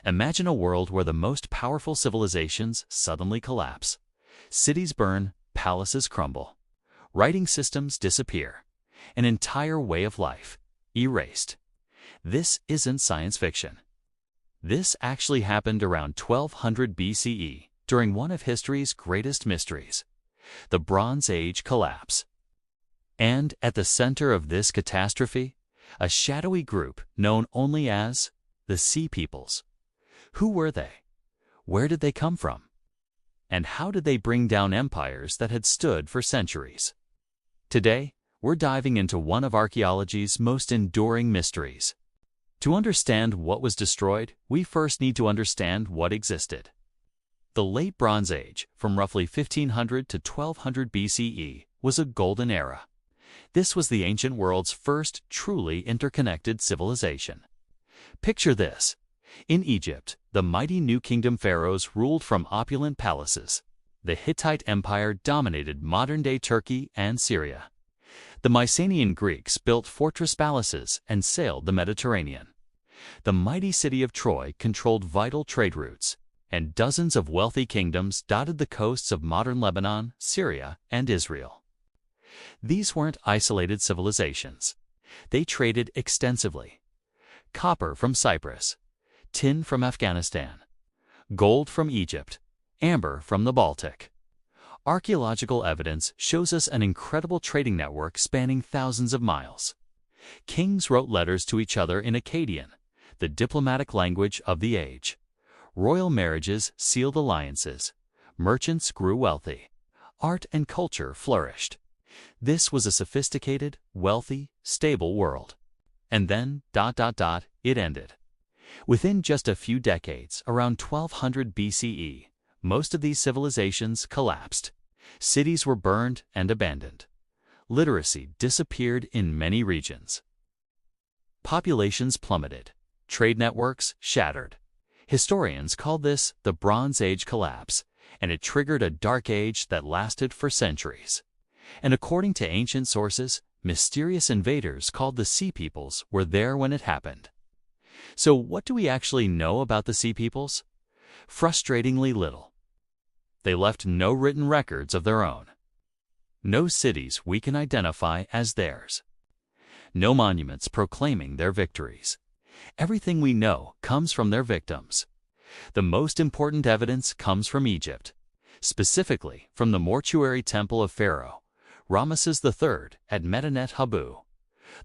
Imagine a world where the most powerful civilizations suddenly collapse. Cities burn, palaces crumble, writing systems disappear, an entire way of life erased. This isn't science fiction. This actually happened around 1200 BCE during one of history's greatest mysteries, the Bronze Age collapse. And at the center of this catastrophe, a shadowy group known only as the Sea Peoples. Who were they? Where did they come from? And how did they bring down empires that had stood for centuries? Today, we're diving into one of archaeology's most enduring mysteries. To understand what was destroyed, we first need to understand what existed. The Late Bronze Age, from roughly 1500 to 1200 BCE, was a golden era. This was the ancient world's first truly interconnected civilization. Picture this. In Egypt, the mighty New Kingdom pharaohs ruled from opulent palaces. The Hittite Empire dominated modern-day Turkey and Syria. The Mycenaean Greeks built fortress palaces and sailed the Mediterranean. The mighty city of Troy controlled vital trade routes, and dozens of wealthy kingdoms dotted the coasts of modern Lebanon, Syria, and Israel. These weren't isolated civilizations. They traded extensively. Copper from Cyprus, tin from Afghanistan, gold from Egypt, amber from the Baltic. Archaeological evidence shows us an incredible trading network spanning thousands of miles. Kings wrote letters to each other in Akkadian, the diplomatic language of the age. Royal marriages sealed alliances. Merchants grew wealthy. Art and culture flourished. This was a sophisticated, wealthy, stable world. And then, it ended. Within just a few decades, around 1200 BCE, most of these civilizations collapsed. Cities were burned and abandoned. Literacy disappeared in many regions. Populations plummeted. Trade networks shattered. Historians call this the Bronze Age collapse, and it triggered a dark age that lasted for centuries. And according to ancient sources, mysterious invaders called the Sea Peoples were there when it happened. So what do we actually know about the Sea Peoples? Frustratingly little. They left no written records of their own. No cities we can identify as theirs. No monuments proclaiming their victories. Everything we know comes from their victims. The most important evidence comes from Egypt, specifically from the mortuary temple of Pharaoh, Ramesses III at Medinet Habu.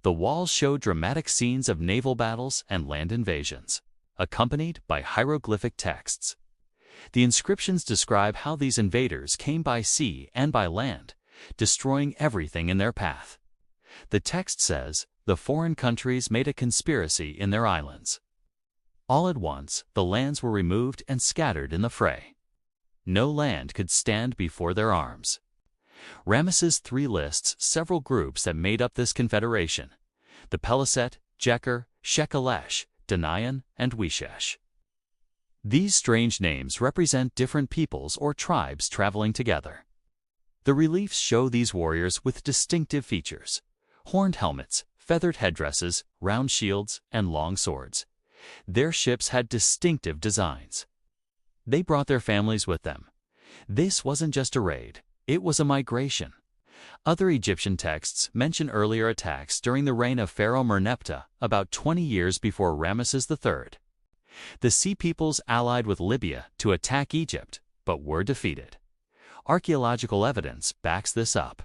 The walls show dramatic scenes of naval battles and land invasions, accompanied by hieroglyphic texts. The inscriptions describe how these invaders came by sea and by land, destroying everything in their path. The text says, the foreign countries made a conspiracy in their islands. All at once, the lands were removed and scattered in the fray. No land could stand before their arms. Ramesses III lists several groups that made up this confederation: the Peliset, Jeker, Shekelesh, Danayan, and Wishesh. These strange names represent different peoples or tribes traveling together. The reliefs show these warriors with distinctive features: horned helmets, feathered headdresses, round shields, and long swords. Their ships had distinctive designs. They brought their families with them. This wasn't just a raid, it was a migration. Other Egyptian texts mention earlier attacks during the reign of Pharaoh Merneptah, about 20 years before Ramesses III. The Sea Peoples allied with Libya to attack Egypt, but were defeated. Archaeological evidence backs this up.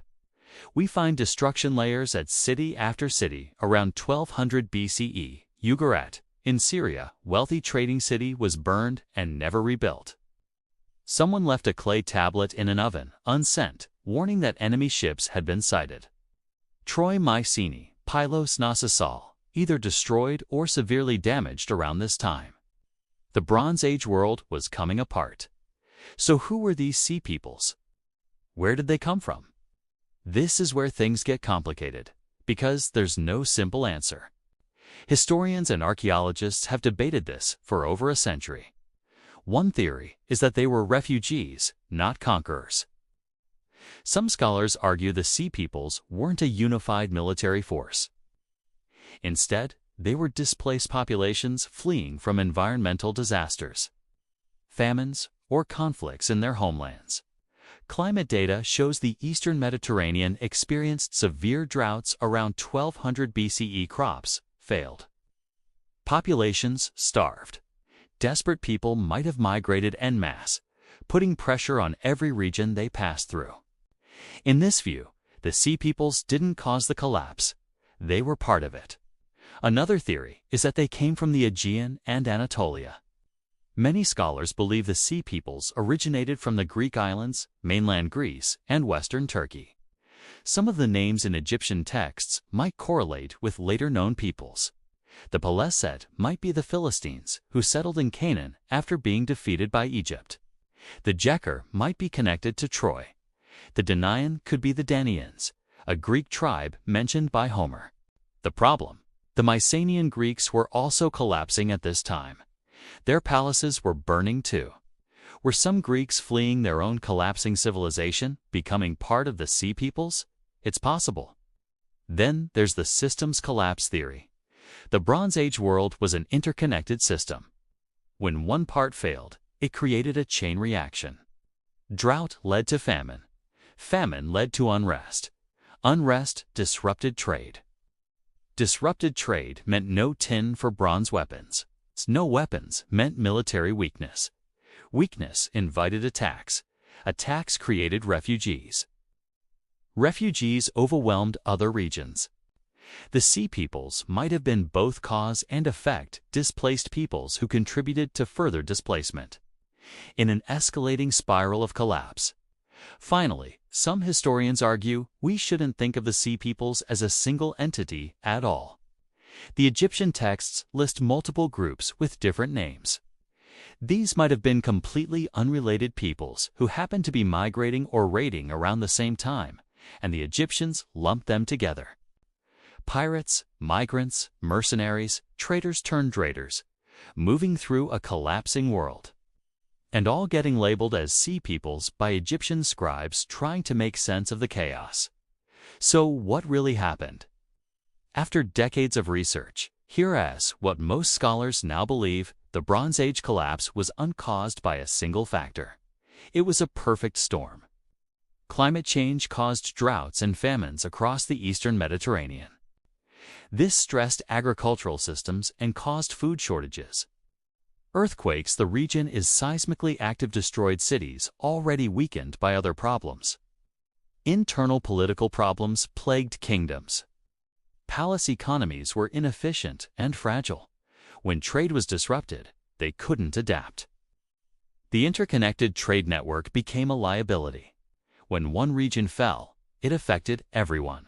We find destruction layers at city after city around 1200 BCE. Ugarit, in Syria, wealthy trading city, was burned and never rebuilt. Someone left a clay tablet in an oven, unsent, warning that enemy ships had been sighted. Troy Mycenae, Pylos Nassau, either destroyed or severely damaged around this time. The Bronze Age world was coming apart. So who were these Sea Peoples? Where did they come from? This is where things get complicated, because there's no simple answer. Historians and archaeologists have debated this for over a century. One theory is that they were refugees, not conquerors. Some scholars argue the Sea Peoples weren't a unified military force. Instead, they were displaced populations fleeing from environmental disasters, famines, or conflicts in their homelands. Climate data shows the eastern Mediterranean experienced severe droughts around 1200 BCE. Crops failed. Populations starved. Desperate people might have migrated en masse, putting pressure on every region they passed through. In this view, the Sea Peoples didn't cause the collapse. They were part of it. Another theory is that they came from the Aegean and Anatolia. Many scholars believe the Sea Peoples originated from the Greek islands, mainland Greece, and western Turkey. Some of the names in Egyptian texts might correlate with later known peoples. The Peleset might be the Philistines, who settled in Canaan after being defeated by Egypt. The Jeker might be connected to Troy. The Danaan could be the Danaans, a Greek tribe mentioned by Homer. The problem: the Mycenaean Greeks were also collapsing at this time. Their palaces were burning too. Were some Greeks fleeing their own collapsing civilization, becoming part of the Sea Peoples? It's possible. Then there's the systems collapse theory. The Bronze Age world was an interconnected system. When one part failed, it created a chain reaction. Drought led to famine. Famine led to unrest. Unrest disrupted trade. Disrupted trade meant no tin for bronze weapons. No weapons meant military weakness. Weakness invited attacks. Attacks created refugees. Refugees overwhelmed other regions. The Sea Peoples might have been both cause and effect, displaced peoples who contributed to further displacement, in an escalating spiral of collapse. Finally, some historians argue we shouldn't think of the Sea Peoples as a single entity at all. The Egyptian texts list multiple groups with different names. These might have been completely unrelated peoples who happened to be migrating or raiding around the same time, and the Egyptians lumped them together. Pirates, migrants, mercenaries, traders turned raiders, moving through a collapsing world. And all getting labeled as Sea Peoples by Egyptian scribes trying to make sense of the chaos. So what really happened? After decades of research, here is what most scholars now believe: the Bronze Age collapse was uncaused by a single factor. It was a perfect storm. Climate change caused droughts and famines across the eastern Mediterranean. This stressed agricultural systems and caused food shortages. Earthquakes: the region is seismically active, destroyed cities already weakened by other problems. Internal political problems plagued kingdoms. Palace economies were inefficient and fragile. When trade was disrupted, they couldn't adapt. The interconnected trade network became a liability. When one region fell, it affected everyone.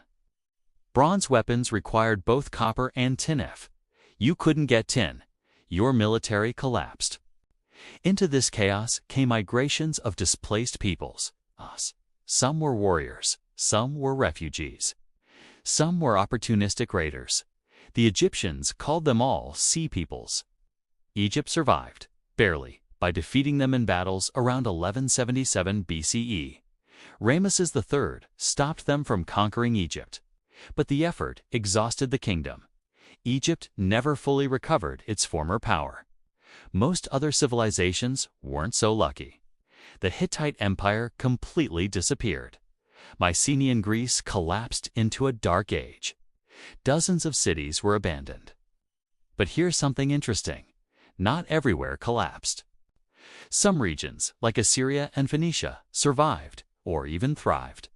Bronze weapons required both copper and tin. If you couldn't get tin, your military collapsed. Into this chaos came migrations of displaced peoples. Some were warriors, some were refugees. Some were opportunistic raiders. The Egyptians called them all Sea Peoples. Egypt survived, barely, by defeating them in battles around 1177 BCE. Ramesses III stopped them from conquering Egypt, but the effort exhausted the kingdom. Egypt never fully recovered its former power. Most other civilizations weren't so lucky. The Hittite Empire completely disappeared. Mycenaean Greece collapsed into a dark age. Dozens of cities were abandoned. But here's something interesting. Not everywhere collapsed. Some regions, like Assyria and Phoenicia, survived, or even thrived.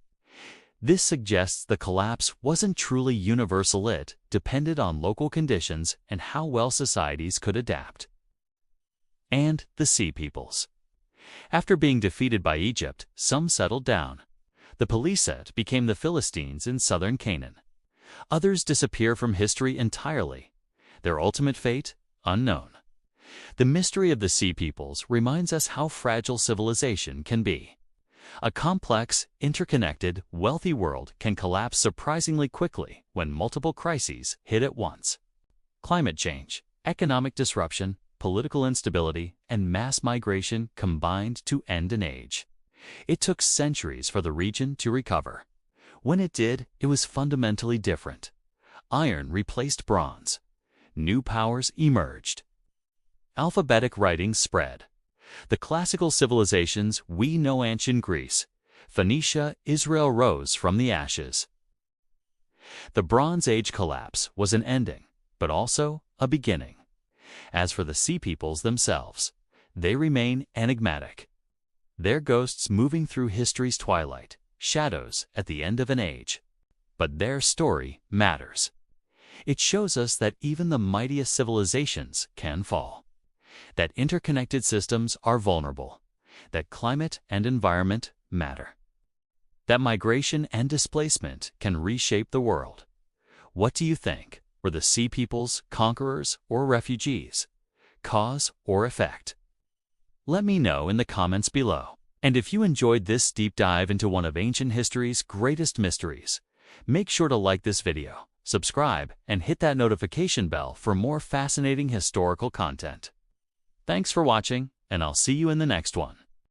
This suggests the collapse wasn't truly universal. It depended on local conditions and how well societies could adapt. And the Sea Peoples. After being defeated by Egypt, some settled down. The Peleset became the Philistines in southern Canaan. Others disappear from history entirely. Their ultimate fate, unknown. The mystery of the Sea Peoples reminds us how fragile civilization can be. A complex, interconnected, wealthy world can collapse surprisingly quickly when multiple crises hit at once. Climate change, economic disruption, political instability, and mass migration combined to end an age. It took centuries for the region to recover. When it did, it was fundamentally different. Iron replaced bronze. New powers emerged. Alphabetic writing spread. The classical civilizations we know: ancient Greece, Phoenicia, Israel rose from the ashes. The Bronze Age collapse was an ending, but also a beginning. As for the Sea Peoples themselves, they remain enigmatic. Their ghosts moving through history's twilight, shadows at the end of an age. But their story matters. It shows us that even the mightiest civilizations can fall, that interconnected systems are vulnerable, that climate and environment matter, that migration and displacement can reshape the world. What do you think? Were the Sea Peoples conquerors or refugees? Cause or effect? Let me know in the comments below. And if you enjoyed this deep dive into one of ancient history's greatest mysteries, make sure to like this video, subscribe, and hit that notification bell for more fascinating historical content. Thanks for watching, and I'll see you in the next one.